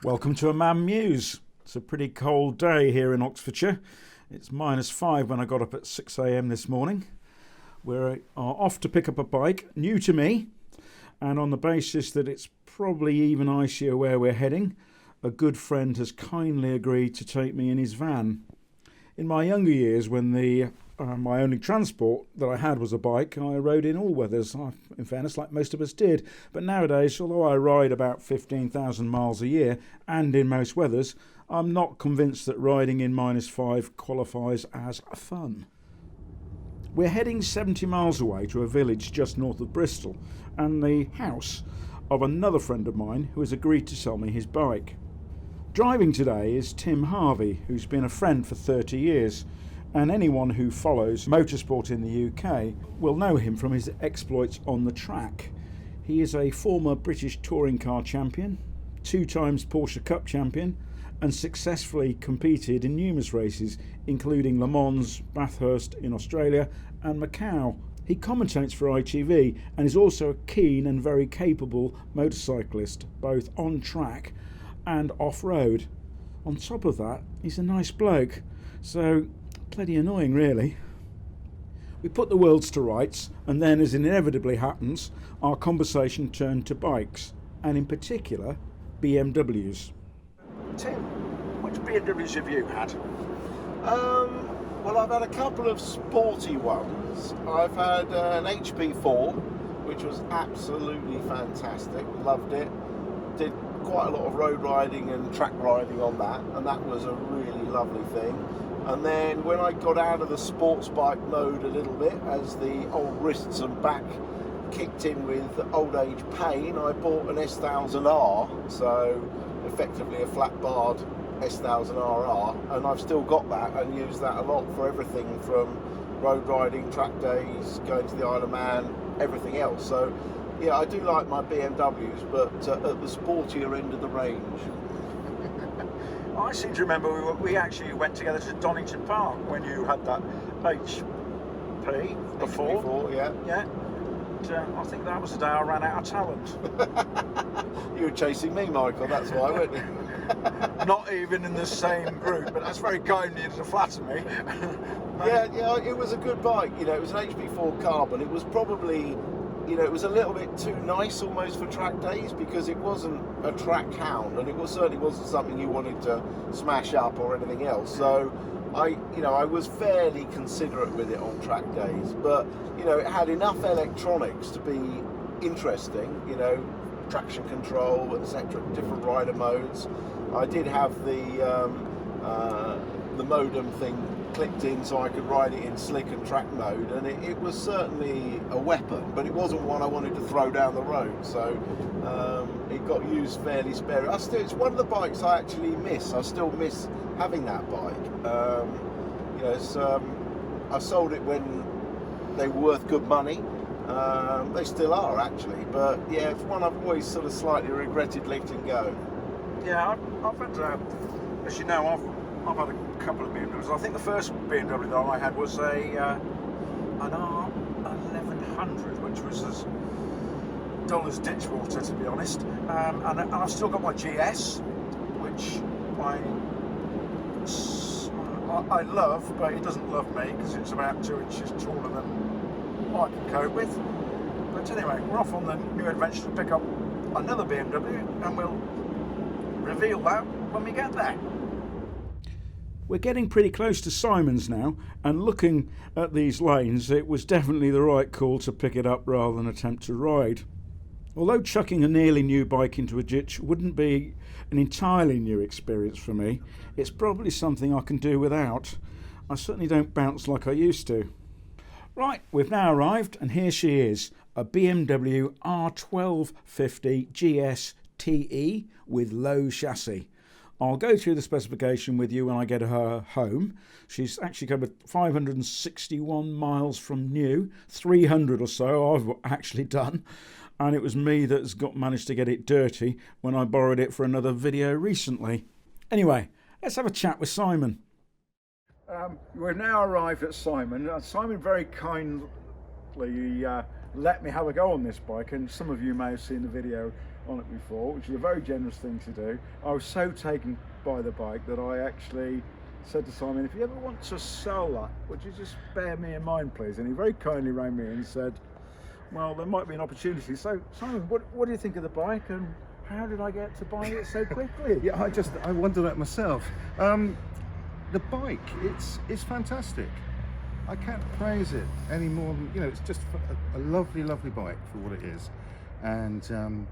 Welcome to a MAM Muse. It's a pretty cold day here in Oxfordshire. It's -5 when I got up at 6 a.m. this morning. We are off to pick up a bike, new to me, and on the basis that it's probably even icier where we're heading, a good friend has kindly agreed to take me in his van. In my younger years, when my only transport that I had was a bike, I rode in all weathers, in fairness, like most of us did. But nowadays, although I ride about 15,000 miles a year, and in most weathers, I'm not convinced that riding in -5 qualifies as fun. We're heading 70 miles away to a village just north of Bristol, and the house of another friend of mine who has agreed to sell me his bike. Driving today is Tim Harvey, who's been a friend for 30 years. And anyone who follows motorsport in the UK will know him from his exploits on the track. He is a former British touring car champion, 2 times Porsche Cup champion, and successfully competed in numerous races, including Le Mans, Bathurst in Australia, and Macau. He commentates for ITV and is also a keen and very capable motorcyclist, both on track and off-road. On top of that, he's a nice bloke, so bloody annoying really. We put the worlds to rights, and then, as inevitably happens, our conversation turned to bikes, and in particular BMWs. Tim, which BMWs have you had? Well, I've had a couple of sporty ones. I've had an HP4, which was absolutely fantastic, loved it. Did quite a lot of road riding and track riding on that, and that was a really lovely thing. And then when I got out of the sports bike mode a little bit, as the old wrists and back kicked in with old age pain, I bought an S1000R, so effectively a flat barred S1000RR, and I've still got that and use that a lot for everything from road riding, track days, going to the Isle of Man, everything else. So yeah, I do like my BMWs, but at the sportier end of the range. I seem to remember we actually went together to Donington Park when you had that HP before. HP4, yeah. Yeah. And, I think that was the day I ran out of talent. You were chasing me, Michael, that's why, weren't you? Not even in the same group, but that's very kind of you to flatter me. Yeah, it was a good bike. You know, it was an HP4 carbon. It was probably, you know, it was a little bit too nice almost for track days, because it wasn't a track hound, and it certainly wasn't something you wanted to smash up or anything else. So I was fairly considerate with it on track days, but you know, it had enough electronics to be interesting. You know, traction control, etc., different rider modes. I did have the modem thing clicked in so I could ride it in slick and track mode, and it was certainly a weapon, but it wasn't one I wanted to throw down the road, so it got used fairly sparingly. It's one of the bikes I actually miss. I still miss having that bike. I sold it when they were worth good money. They still are actually, but yeah, it's one I've always sort of slightly regretted letting go. Yeah, I've had, as you know, I've had a couple of BMWs. I think the first BMW that I had was an R1100, which was as dull as ditch water, to be honest. And I've still got my GS, which I love, but it doesn't love me because it's about 2 inches taller than I can cope with. But anyway, we're off on the new adventure to pick up another BMW, and we'll reveal that when we get there. We're getting pretty close to Simon's now, and looking at these lanes, it was definitely the right call to pick it up rather than attempt to ride. Although chucking a nearly new bike into a ditch wouldn't be an entirely new experience for me, it's probably something I can do without. I certainly don't bounce like I used to. Right, we've now arrived, and here she is, a BMW R1250 GS TE with low chassis. I'll go through the specification with you when I get her home. She's actually covered 561 miles from new, 300 or so I've actually done, and it was me that's managed to get it dirty when I borrowed it for another video recently. Anyway, let's have a chat with Simon. We've now arrived at Simon. Simon very kindly let me have a go on this bike, and some of you may have seen the video on it before, which is a very generous thing to do. I was so taken by the bike that I actually said to Simon, if you ever want to sell that, would you just bear me in mind, please? And he very kindly rang me and said, well, there might be an opportunity. So Simon, what do you think of the bike, and how did I get to buy it so quickly? Yeah, I wonder that myself. The bike, it's fantastic. I can't praise it any more than, you know, it's just a lovely, lovely bike for what it is. And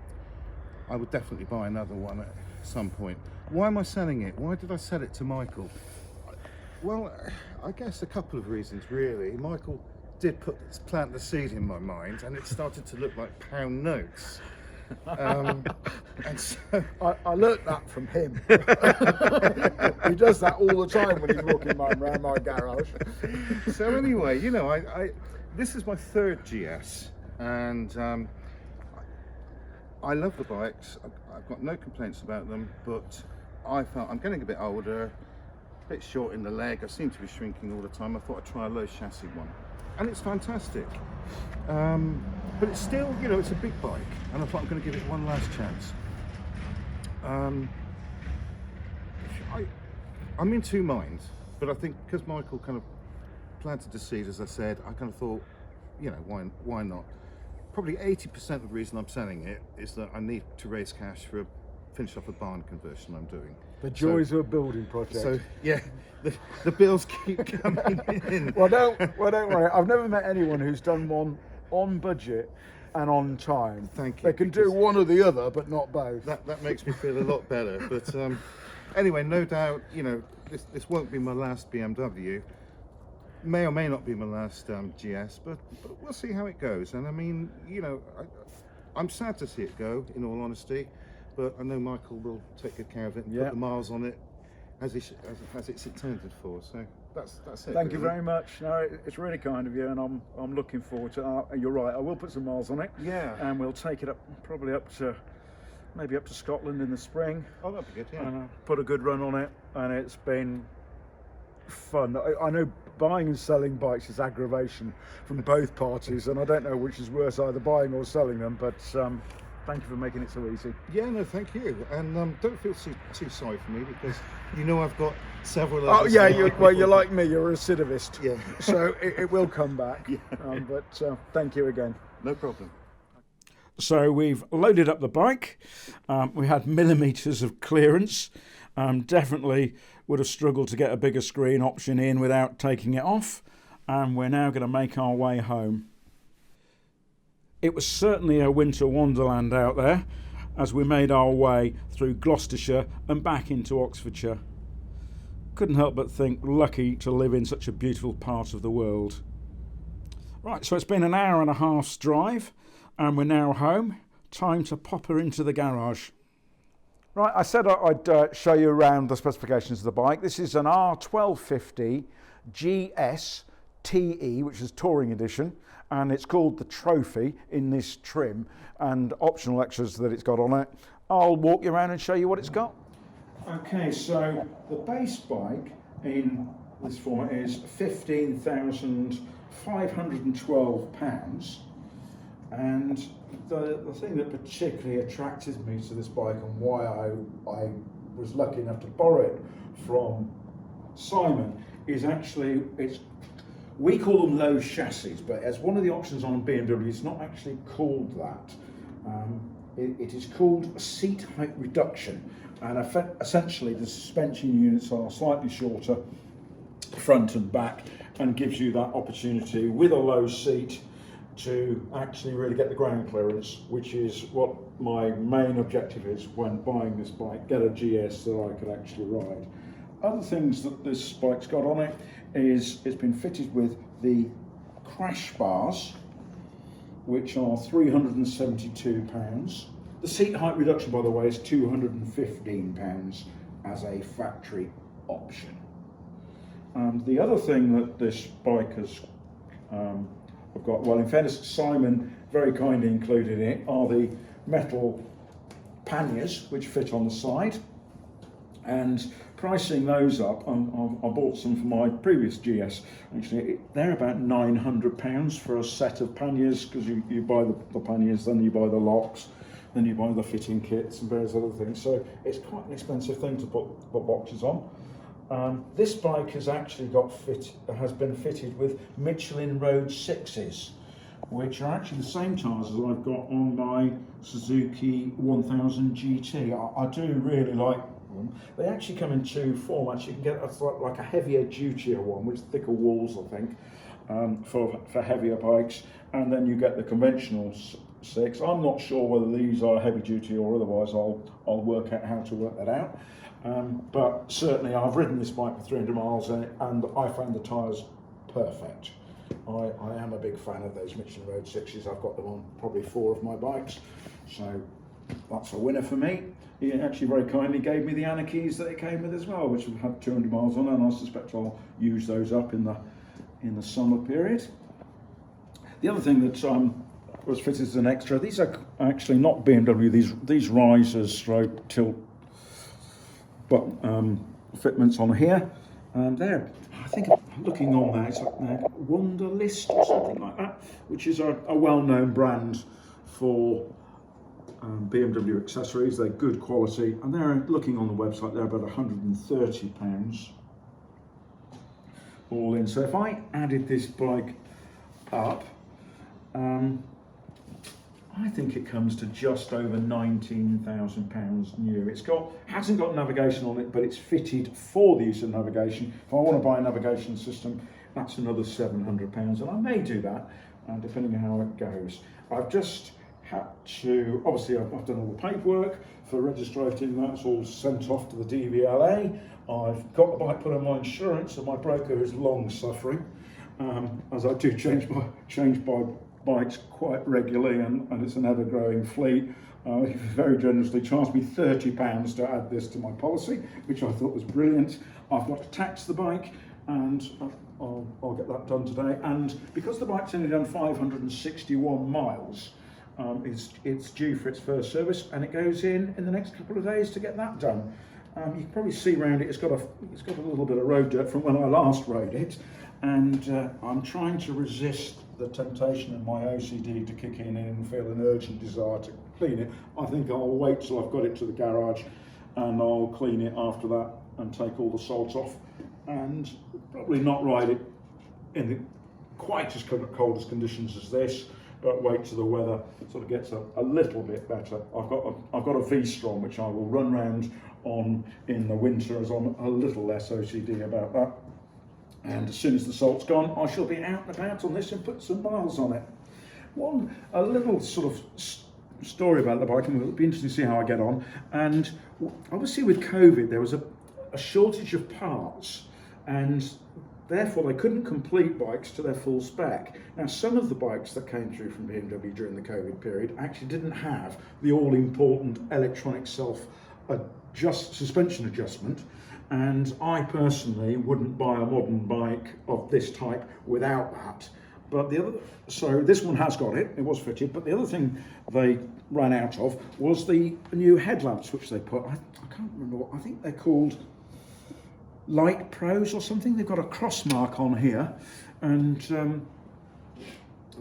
I would definitely buy another one at some point. Why am I selling it? Why did I sell it to Michael? Well, I guess a couple of reasons really. Michael did plant the seed in my mind, and it started to look like pound notes. And so I learnt that from him. He does that all the time when he's walking around my garage. So anyway, you know, this is my third GS, and I love the bikes. I've got no complaints about them, but I felt I'm getting a bit older, a bit short in the leg. I seem to be shrinking all the time. I thought I'd try a low chassis one, and it's fantastic. But it's still, you know, it's a big bike, and I thought I'm going to give it one last chance. I'm in two minds, but I think because Michael kind of planted the seed, as I said, I kind of thought, you know, why not? Probably 80% of the reason I'm selling it is that I need to raise cash for finish off a barn conversion I'm doing. The joys of a building project. So yeah, the bills keep coming in. Well, don't worry. I've never met anyone who's done one on budget and on time. Thank you. They can do one or the other, but not both. That makes me feel a lot better. But anyway, no doubt, you know, this won't be my last BMW. May or may not be my last GS, but we'll see how it goes. And I mean, you know, I'm sad to see it go, in all honesty, but I know Michael will take good care of it and put the miles on it as it's intended for. So that's it. Thank you very much. No, it's really kind of you, and I'm looking forward to it. You're right, I will put some miles on it. Yeah. And we'll take it up, probably maybe up to Scotland in the spring. Oh, that'd be good, yeah. And put a good run on it, and it's been fun. I know buying and selling bikes is aggravation from both parties, and I don't know which is worse, either buying or selling them, but thank you for making it so easy. Yeah, no, thank you. And don't feel too sorry for me, because you know I've got several others. Oh yeah, you're like me, you're a recidivist. Yeah. So it will come back. Yeah. But thank you again. No problem. So we've loaded up the bike. We had millimetres of clearance. Definitely would have struggled to get a bigger screen option in without taking it off. And we're now going to make our way home. It was certainly a winter wonderland out there as we made our way through Gloucestershire and back into Oxfordshire. Couldn't help but think lucky to live in such a beautiful part of the world. Right, so it's been an hour and a half's drive and we're now home. Time to pop her into the garage. Right, I said I'd show you around the specifications of the bike. This is an R1250 GS TE, which is Touring Edition, and it's called the Trophy in this trim, and optional extras that it's got on it. I'll walk you around and show you what it's got. Okay, so the base bike in this format is £15,512, and the thing that particularly attracted me to this bike and why I was lucky enough to borrow it from Simon is actually we call them low chassis, but as one of the options on BMW, it's not actually called that. It is called seat height reduction, and essentially the suspension units are slightly shorter front and back, and gives you that opportunity with a low seat to actually really get the ground clearance, which is what my main objective is when buying this bike, get a GS that I could actually ride. Other things that this bike's got on it is it's been fitted with the crash bars, which are £372. The seat height reduction, by the way, is £215 as a factory option. And the other thing that this bike has I've got, well, in fairness, Simon very kindly included in it are the metal panniers which fit on the side, and pricing those up, I bought some for my previous GS. Actually, they're about £900 for a set of panniers, because you buy the panniers, then you buy the locks, then you buy the fitting kits and various other things. So it's quite an expensive thing to put boxes on. This bike has actually has been fitted with Michelin Road 6s, which are actually the same tyres as I've got on my Suzuki 1000 GT. I do really like them. They actually come in two formats. You can get like a heavier, dutier one with thicker walls, I think, for heavier bikes, and then you get the conventional 6. I'm not sure whether these are heavy duty or otherwise. I'll work out how to work that out. But certainly I've ridden this bike for 300 miles and I found the tyres perfect. I am a big fan of those Michelin Road 6s. I've got them on probably 4 of my bikes, so that's a winner for me. He actually very kindly gave me the Anarchies that it came with as well, which have had 200 miles on, and I suspect I'll use those up in the summer period. The other thing that was fitted as an extra, these are actually not BMW, these risers stroke tilt but fitments on here, and they're, I think, looking on there, it's like Wanderlist or something like that, which is a well-known brand for BMW accessories. They're good quality, and they're, looking on the website, they're about £130 all in. So if I added this bike up, I think it comes to just over £19,000 new. Hasn't got navigation on it, but it's fitted for the use of navigation. If I want to buy a navigation system, that's another £700, and I may do that, depending on how it goes. I've just had to, obviously I've done all the paperwork for registering, that's all sent off to the DVLA. I've got the bike put on my insurance, and my broker is long suffering, as I do change my bikes quite regularly, and it's an ever-growing fleet. He very generously charged me £30 to add this to my policy, which I thought was brilliant. I've got to tax the bike, and I'll get that done today. And because the bike's only done 561 miles, it's due for its first service, and it goes in the next couple of days to get that done. You can probably see around it, it's got a little bit of road dirt from when I last rode it, and I'm trying to resist the temptation of my OCD to kick in and feel an urgent desire to clean it. I think I'll wait till I've got it to the garage, and I'll clean it after that and take all the salt off, and probably not ride it in quite as cold as conditions as this, but wait till the weather sort of gets a little bit better. I've got a V-Strom which I will run round on in the winter, as I'm a little less OCD about that. And as soon as the salt's gone, I shall be out and about on this and put some miles on it. A little sort of story about the bike, and it'll be interesting to see how I get on. And obviously with COVID, there was a shortage of parts, and therefore they couldn't complete bikes to their full spec. Now, some of the bikes that came through from BMW during the COVID period actually didn't have the all-important electronic suspension adjustment. And I personally wouldn't buy a modern bike of this type without that. But so this one has got it, it was fitted, but the other thing they ran out of was the new headlamps which they put, I can't remember what, I think they're called Light Pros or something. They've got a cross mark on here, and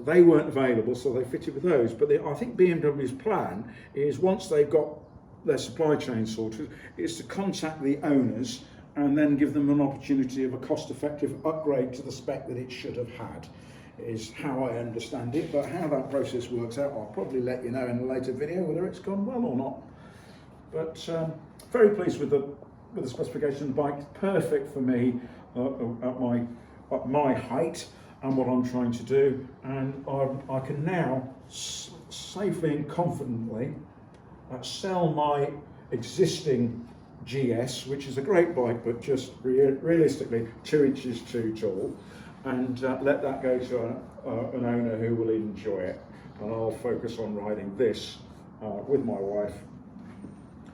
they weren't available, so they fitted with those. But I think BMW's plan is, once they've got their supply chain sorted, is to contact the owners and then give them an opportunity of a cost-effective upgrade to the spec that it should have had, is how I understand it. But how that process works out, I'll probably let you know in a later video whether it's gone well or not. But very pleased with the specification of the bike. Perfect for me at my height and what I'm trying to do, and I can now safely and confidently sell my existing GS, which is a great bike, but just realistically 2 inches too tall, and let that go to an owner who will enjoy it. And I'll focus on riding this with my wife,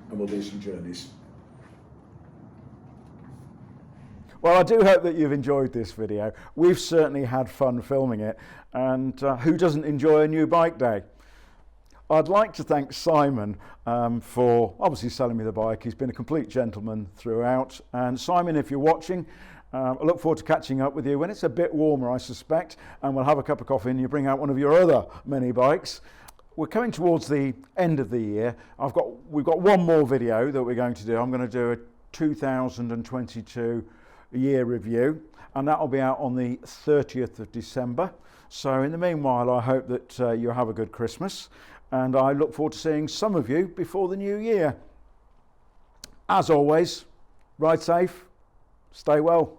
and we'll do some journeys. Well, I do hope that you've enjoyed this video. We've certainly had fun filming it, and who doesn't enjoy a new bike day? I'd like to thank Simon for obviously selling me the bike. He's been a complete gentleman throughout. And Simon, if you're watching, I look forward to catching up with you when it's a bit warmer, I suspect, and we'll have a cup of coffee and you bring out one of your other mini bikes. We're coming towards the end of the year. We've got one more video that we're going to do. I'm going to do a 2022 year review, and that'll be out on the 30th of December. So in the meanwhile, I hope that you have a good Christmas, and I look forward to seeing some of you before the new year. As always, ride safe, stay well.